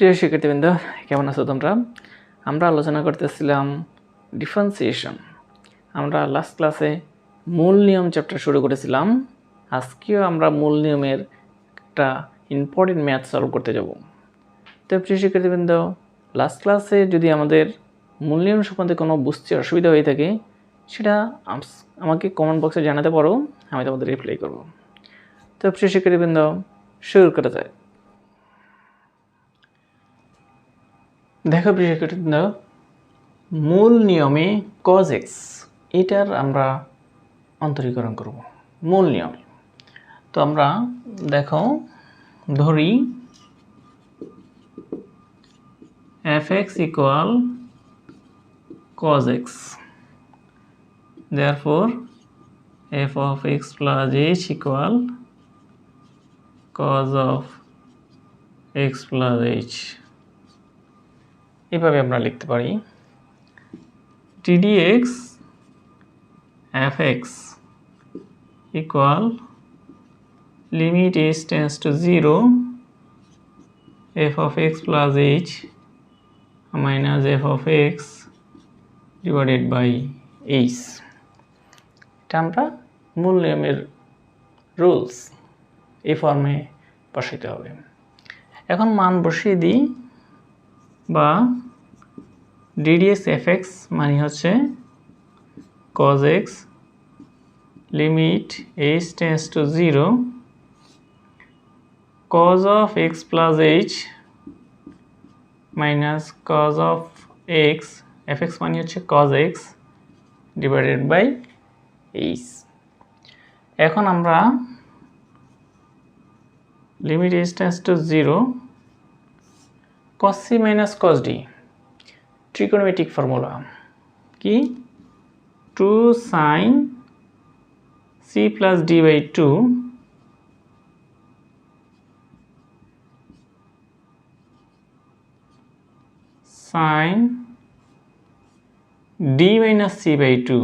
প্রিয় শিক্ষার্থীবৃন্দ, কেমন আছো তোমরা? আমরা আলোচনা করতেছিলাম ডিফারেন্সিয়েশন। আমরা লাস্ট ক্লাসে মূল নিয়ম চ্যাপ্টার শুরু করেছিলাম। আজকেও আমরা মূল নিয়মের একটা ইম্পর্টেন্ট ম্যাথ সলভ করতে যাব। তো প্রিয় শিক্ষার্থীবৃন্দ, লাস্ট ক্লাসে যদি আমাদের মূল নিয়ম সম্বন্ধে কোনো বুঝতে অসুবিধা হয়ে থাকে সেটা আমাকে কমেন্ট বক্সে জানাতে পারো, আমি তোমাদের রিপ্লাই করব। তো প্রিয় শিক্ষার্থীবৃন্দ, শুরু করা যায়। দেখো প্রিয় শিক্ষার্থীবৃন্দ, মূল নিয়মে cos x এটার আমরা অন্তরীকরণ করব মূল নিয়মে। তো আমরা দেখো ধরি fx equal cos x, therefore f of x plus h equal cos of x plus h। এভাবে আমরা লিখতে পারি ddx fx equal limit h tends to 0 f of x plus h minus f of x divided by h। এটা আমরা মূল নিয়মের rules এই ফর্মে বসাইতে হবে। এখন মান বসিয়ে দিই, বা ddx fx মানে হচ্ছে cos x limit h tends to 0 cos of x plus h minus cos of x, fx মানে হচ্ছে cos x divided by h। এখন আমরা limit h tends to 0 cos c minus cos d, trigonometric formula কি 2 sin c plus d by 2 sin d minus c by 2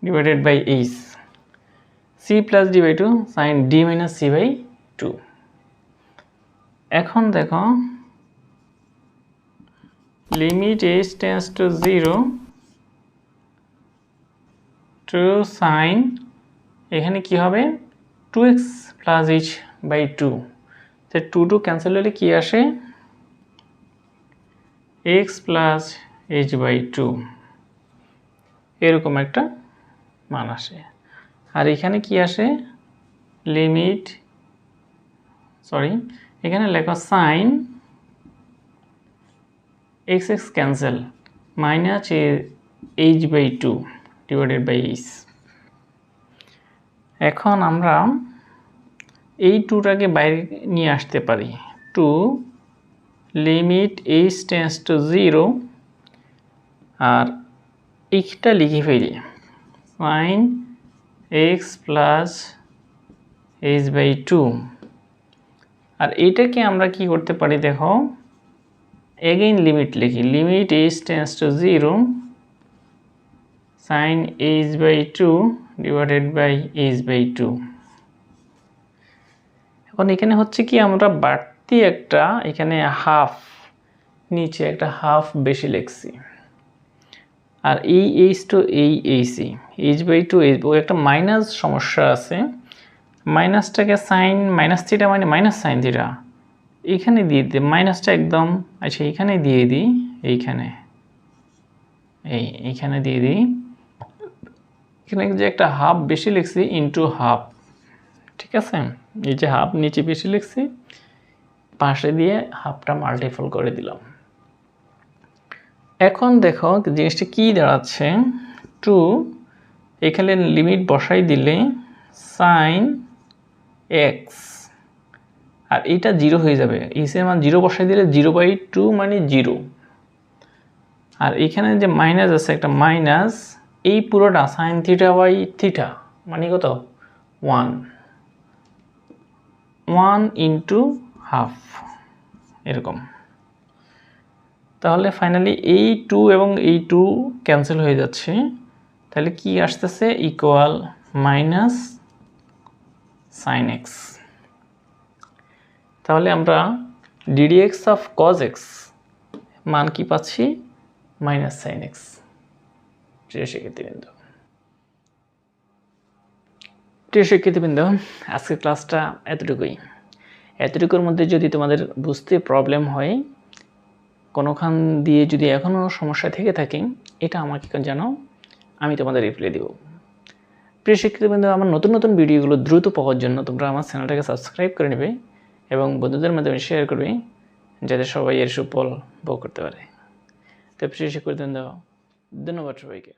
divided by h, c plus d by 2 sin d minus c by 2। এখন দেখো limit h tends to 0 to sin, এখানে কি হবে 2x plus h by 2, তো 2 cancel হলে কি আসে x plus h by 2, এরকম একটা মান আসে। আর এখানে কি আসে লিমিট, এখানে লেখা sin x x cancel minus h by 2 divided by h। এখন আমরা এই 2টাকে বাইরে নিয়ে আসতে পারি, 2 লিমিট h টেন্ডস টু 0, আর এইটা লিখে ফেলি sin x plus h by 2। আর এইটাকে আমরা কি করতে পারি দেখো, এগেইন লিমিট লিখি, limit h tends to 0 sin h by 2 divided by h by 2। এখন এখানে হচ্ছে কি আমরা বাড়তি একটা এখানে হাফ, নিচে একটা হাফ বেশি লিখছি, আর এই h টু এই h by 2 একটা মাইনাস সমস্যা আছে, মাইনাসটাকে সাইন মাইনাস থিটা মানে মাইনাস সাইন থিটা এইখানে দিয়ে দিই, মাইনাসটা একদম আচ্ছা এইখানে দিয়ে দিই, এইখানে দিয়ে দিই, এখানে যে একটা হাফ বেশি লিখছি ইনটু হাফ, ঠিক আছে, এই যে হাফ নিচে বেশি লিখছি পাশে দিয়ে হাফটা মাল্টিপল করে দিলাম। এখন দেখো জিনিসটা কি দাঁড়াচ্ছে, 2 এখানে লিমিট বসাই দিলে সাইন এক্স, আর এটা 0 হয়ে যাবে, এক্স এর মান 0 বসাই দিলে 0/2 মানে 0, আর এখানে যে মাইনাস আছে একটা মাইনাস, এই পুরোটা সাইন থিটা বাই থিটা মানে কত 1 ইন্টু হাফ এরকম। তাহলে ফাইনালি এই 2 এবং এই 2 ক্যান্সেল হয়ে যাচ্ছে, তাহলে কি আসতেছে ইকুয়াল মাইনাস সাইন এক্স। তাহলে আমরা ddx অফ cos x মান কি পাচ্ছি মাইনাস সাইন এক্স। প্রিয় শিক্ষার্থীবৃন্দ, আজকের ক্লাসটা এতটুকুর মধ্যে যদি তোমাদের বুঝতে প্রবলেম হয়, কোনোখান দিয়ে যদি এখনও সমস্যা থেকে থাকে, এটা আমাকে জানাও, আমি তোমাদের রিপ্লাই দেব। প্রিয় শিক্ষার্থীবৃন্দ, আমার নতুন নতুন ভিডিওগুলো দ্রুত পাওয়ার জন্য তোমরা আমার চ্যানেলটাকে সাবস্ক্রাইব করে নেবে এবং বন্ধুদের মাধ্যমে শেয়ার করবে, যাতে সবাই এর সুফল ভোগ করতে পারে। তো প্রিয় শিক্ষার্থীবৃন্দ, ধন্যবাদ সবাইকে।